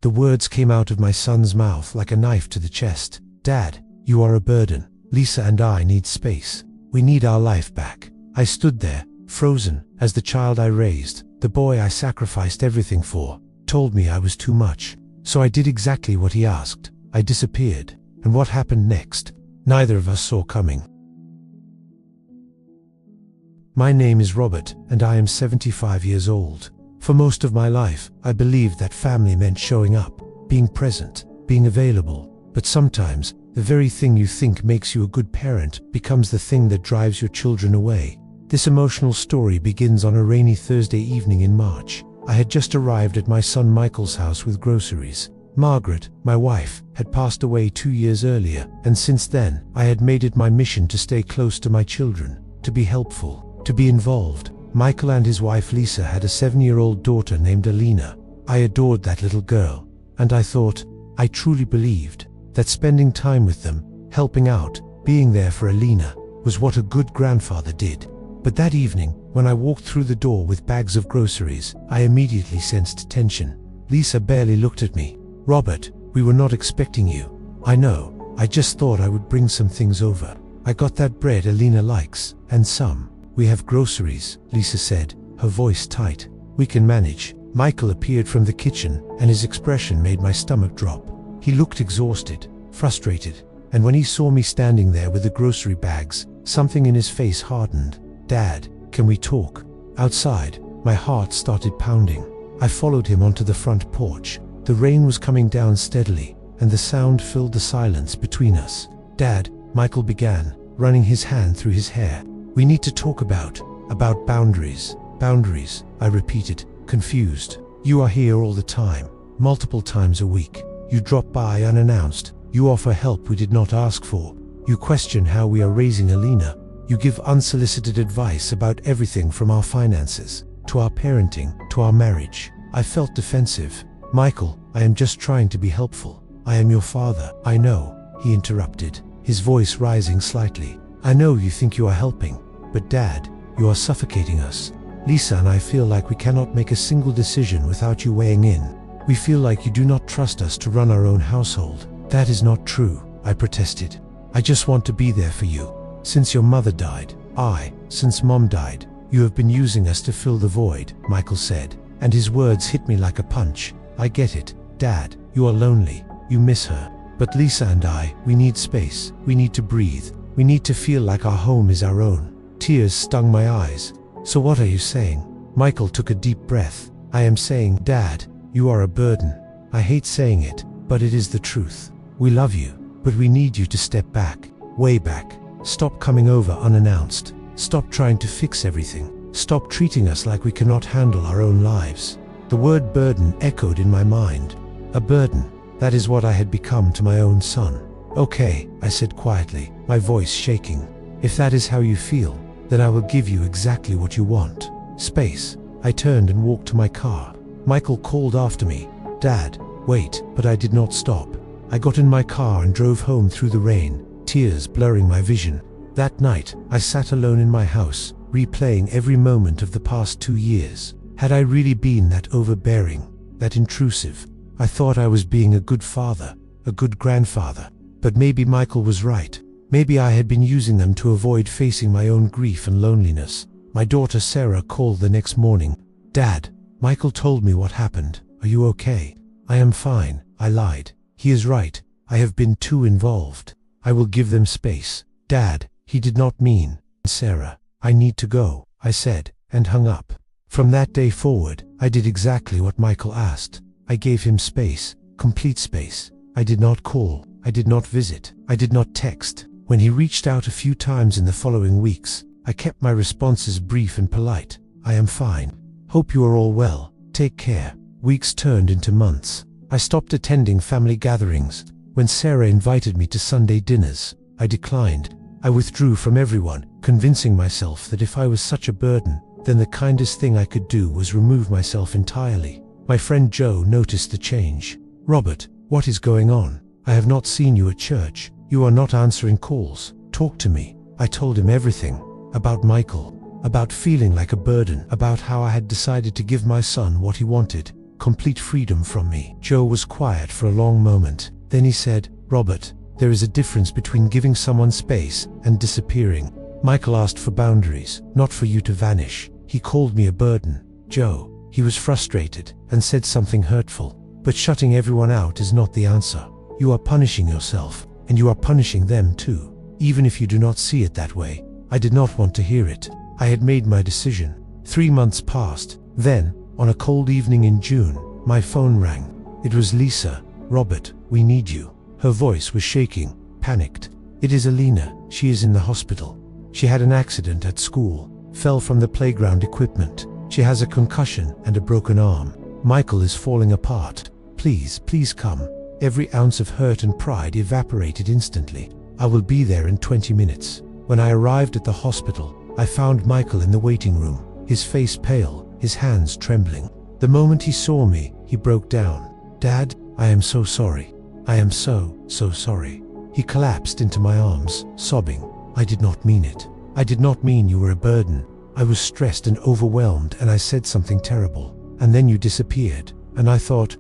The words came out of my son's mouth like a knife to the chest. "Dad, you are a burden. Lisa and I need space. We need our life back." I stood there, frozen, as the child I raised, the boy I sacrificed everything for, told me I was too much. So I did exactly what he asked. I disappeared. And what happened next, neither of us saw coming. My name is Robert, and I am 75 years old. For most of my life, I believed that family meant showing up, being present, being available. But sometimes, the very thing you think makes you a good parent becomes the thing that drives your children away. This emotional story begins on a rainy Thursday evening in March. I had just arrived at my son Michael's house with groceries. Margaret, my wife, had passed away 2 years earlier, and since then, I had made it my mission to stay close to my children, to be helpful, to be involved. Michael and his wife Lisa had a 7-year-old daughter named Alina. I adored that little girl, and I thought, I truly believed, that spending time with them, helping out, being there for Alina, was what a good grandfather did. But that evening, when I walked through the door with bags of groceries, I immediately sensed tension. Lisa barely looked at me. "Robert, we were not expecting you." "I know, I just thought I would bring some things over. I got that bread Alina likes, and some." "We have groceries," Lisa said, her voice tight. "We can manage." Michael appeared from the kitchen, and his expression made my stomach drop. He looked exhausted, frustrated, and when he saw me standing there with the grocery bags, something in his face hardened. "Dad, can we talk?" Outside, my heart started pounding. I followed him onto the front porch. The rain was coming down steadily, and the sound filled the silence between us. "Dad," Michael began, running his hand through his hair. "We need to talk about boundaries." "Boundaries," I repeated, confused. "You are here all the time, multiple times a week. You drop by unannounced. You offer help we did not ask for. You question how we are raising Alina. You give unsolicited advice about everything from our finances, to our parenting, to our marriage." I felt defensive. "Michael, I am just trying to be helpful. I am your father." "I know," he interrupted, his voice rising slightly. "I know you think you are helping, but Dad, you are suffocating us. Lisa and I feel like we cannot make a single decision without you weighing in. We feel like you do not trust us to run our own household." "That is not true," I protested. "I just want to be there for you. Since your mother died, since Mom died, you have been using us to fill the void," Michael said, and his words hit me like a punch. "I get it, Dad, you are lonely, you miss her. But Lisa and I, we need space, we need to breathe, we need to feel like our home is our own." Tears stung my eyes. "So what are you saying?" Michael took a deep breath. "I am saying, Dad, you are a burden. I hate saying it, but it is the truth. We love you, but we need you to step back, way back. Stop coming over unannounced. Stop trying to fix everything. Stop treating us like we cannot handle our own lives." The word burden echoed in my mind. A burden. That is what I had become to my own son. "Okay," I said quietly, my voice shaking. "If that is how you feel, then I will give you exactly what you want. Space." I turned and walked to my car. Michael called after me, "Dad, wait," but I did not stop. I got in my car and drove home through the rain, tears blurring my vision. That night, I sat alone in my house, replaying every moment of the past 2 years. Had I really been that overbearing, that intrusive? I thought I was being a good father, a good grandfather. But maybe Michael was right. Maybe I had been using them to avoid facing my own grief and loneliness. My daughter Sarah called the next morning. "Dad, Michael told me what happened. Are you okay?" "I am fine," I lied. "He is right. I have been too involved. I will give them space." "Dad, he did not mean." "Sarah, I need to go," I said, and hung up. From that day forward, I did exactly what Michael asked. I gave him space, complete space. I did not call. I did not visit. I did not text. When he reached out a few times in the following weeks, I kept my responses brief and polite. "I am fine. Hope you are all well. Take care." Weeks turned into months. I stopped attending family gatherings. When Sarah invited me to Sunday dinners, I declined. I withdrew from everyone, convincing myself that if I was such a burden, then the kindest thing I could do was remove myself entirely. My friend Joe noticed the change. "Robert, what is going on? I have not seen you at church. You are not answering calls. Talk to me." I told him everything. About Michael, about feeling like a burden, about how I had decided to give my son what he wanted. complete freedom from me. Joe was quiet for a long moment. Then he said, "Robert, there is a difference between giving someone space and disappearing. Michael asked for boundaries, not for you to vanish. He called me a burden." Joe, he was frustrated and said something hurtful. "But shutting everyone out is not the answer. You are punishing yourself, and you are punishing them too. Even if you do not see it that way." I did not want to hear it. I had made my decision. 3 months passed. Then, on a cold evening in June, my phone rang. It was Lisa. "Robert, we need you." Her voice was shaking, panicked. "It is Alina. She is in the hospital. She had an accident at school, fell from the playground equipment. She has a concussion and a broken arm. Michael is falling apart. Please, please come." Every ounce of hurt and pride evaporated instantly. "I will be there in 20 minutes. When I arrived at the hospital, I found Michael in the waiting room, his face pale, his hands trembling. The moment he saw me, he broke down. "Dad, I am so sorry. I am so sorry." He collapsed into my arms, sobbing. "I did not mean it. I did not mean you were a burden. I was stressed and overwhelmed, and I said something terrible. And then you disappeared, and I thought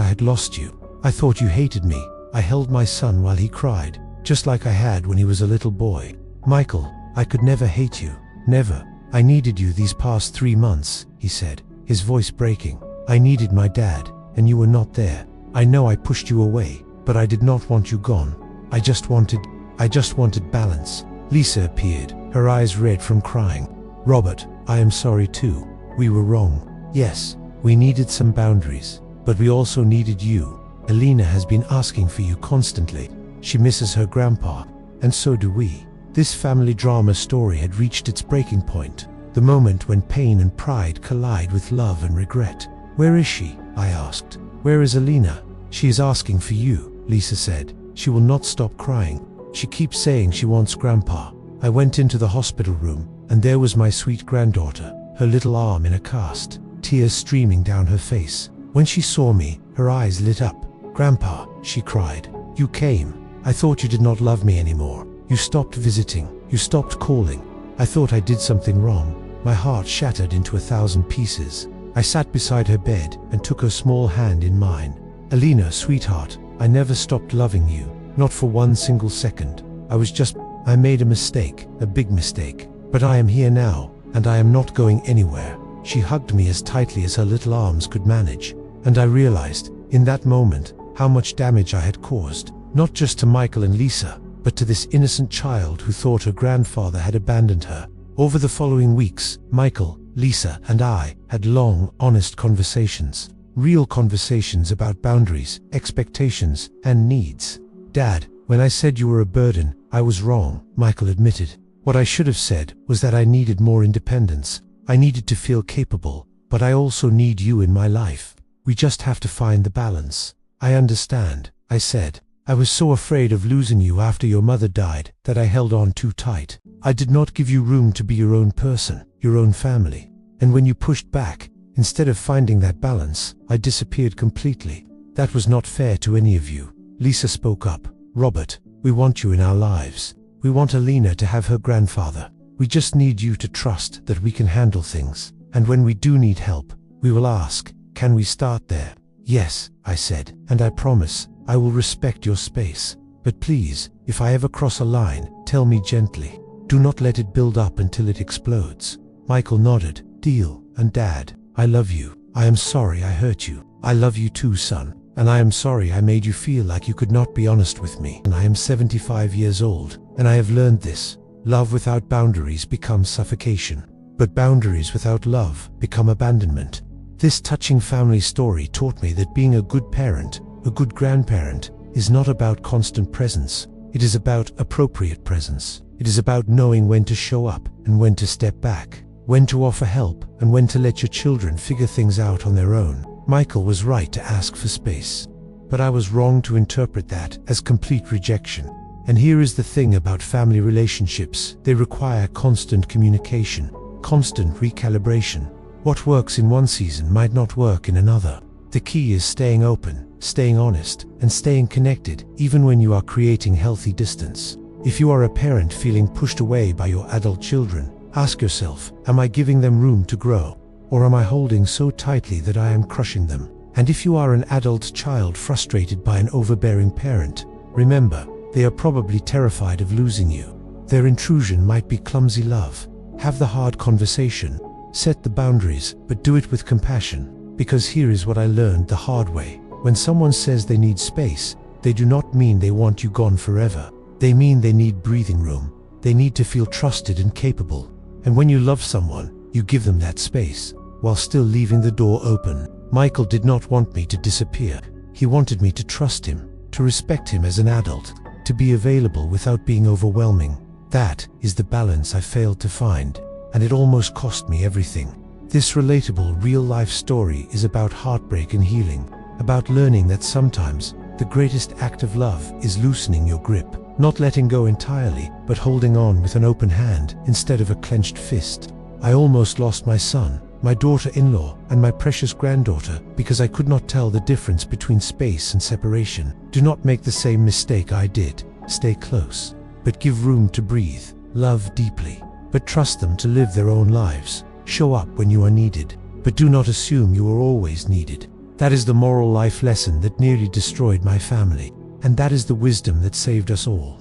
I had lost you. I thought you hated me." I held my son while he cried, just like I had when he was a little boy. "Michael, I could never hate you. Never. I needed you these past 3 months," he said, his voice breaking. "I needed my dad, and you were not there. I know I pushed you away, but I did not want you gone. I just wanted balance." Lisa appeared, her eyes red from crying. "Robert, I am sorry too. We were wrong. Yes, we needed some boundaries, but we also needed you. Alina has been asking for you constantly. She misses her grandpa, and so do we." This family drama story had reached its breaking point, the moment when pain and pride collide with love and regret. "Where is she?" I asked. "Where is Alina?" "She is asking for you," Lisa said. "She will not stop crying. She keeps saying she wants grandpa." I went into the hospital room, and there was my sweet granddaughter, her little arm in a cast, tears streaming down her face. When she saw me, her eyes lit up. "Grandpa," she cried, "you came. I thought you did not love me anymore. You stopped visiting. You stopped calling. I thought I did something wrong." My heart shattered into 1,000 pieces. I sat beside her bed and took her small hand in mine. "Alina, sweetheart, I never stopped loving you. Not for one single second. I made a mistake, a big mistake. But I am here now, and I am not going anywhere." She hugged me as tightly as her little arms could manage. And I realized, in that moment, how much damage I had caused, not just to Michael and Lisa, but to this innocent child who thought her grandfather had abandoned her. Over the following weeks, Michael, Lisa, and I had long, honest conversations. Real conversations about boundaries, expectations, and needs. "Dad, when I said you were a burden, I was wrong," Michael admitted. "What I should have said was that I needed more independence. I needed to feel capable, but I also need you in my life. We just have to find the balance." "I understand," I said. "I was so afraid of losing you after your mother died that I held on too tight. I did not give you room to be your own person, your own family. And when you pushed back, instead of finding that balance, I disappeared completely. That was not fair to any of you." Lisa spoke up. "Robert, we want you in our lives. We want Alina to have her grandfather. We just need you to trust that we can handle things. And when we do need help, we will ask, can we start there?" "Yes," I said, "and I promise I will respect your space. But please, if I ever cross a line, tell me gently. Do not let it build up until it explodes." Michael nodded. "Deal. And Dad, I love you. I am sorry I hurt you. I love you too, son. And I am sorry I made you feel like you could not be honest with me. And I am 75 years old, and I have learned this. Love without boundaries becomes suffocation. But boundaries without love become abandonment." This touching family story taught me that being a good parent, a good grandparent, is not about constant presence. It is about appropriate presence. It is about knowing when to show up and when to step back, when to offer help and when to let your children figure things out on their own. Michael was right to ask for space, but I was wrong to interpret that as complete rejection. And here is the thing about family relationships: they require constant communication, constant recalibration. What works in one season might not work in another. The key is staying open, staying honest, and staying connected, even when you are creating healthy distance. If you are a parent feeling pushed away by your adult children, ask yourself, am I giving them room to grow? Or am I holding so tightly that I am crushing them? And if you are an adult child frustrated by an overbearing parent, remember, they are probably terrified of losing you. Their intrusion might be clumsy love. Have the hard conversation, set the boundaries, but do it with compassion. Because here is what I learned the hard way. When someone says they need space, they do not mean they want you gone forever. They mean they need breathing room. They need to feel trusted and capable. And when you love someone, you give them that space, while still leaving the door open. Michael did not want me to disappear. He wanted me to trust him, to respect him as an adult, to be available without being overwhelming. That is the balance I failed to find, and it almost cost me everything. This relatable, real-life story is about heartbreak and healing, about learning that sometimes the greatest act of love is loosening your grip, not letting go entirely, but holding on with an open hand instead of a clenched fist. I almost lost my son, my daughter-in-law, and my precious granddaughter because I could not tell the difference between space and separation. Do not make the same mistake I did. Stay close, but give room to breathe. Love deeply, but trust them to live their own lives. Show up when you are needed, but do not assume you are always needed. That is the moral life lesson that nearly destroyed my family, and that is the wisdom that saved us all.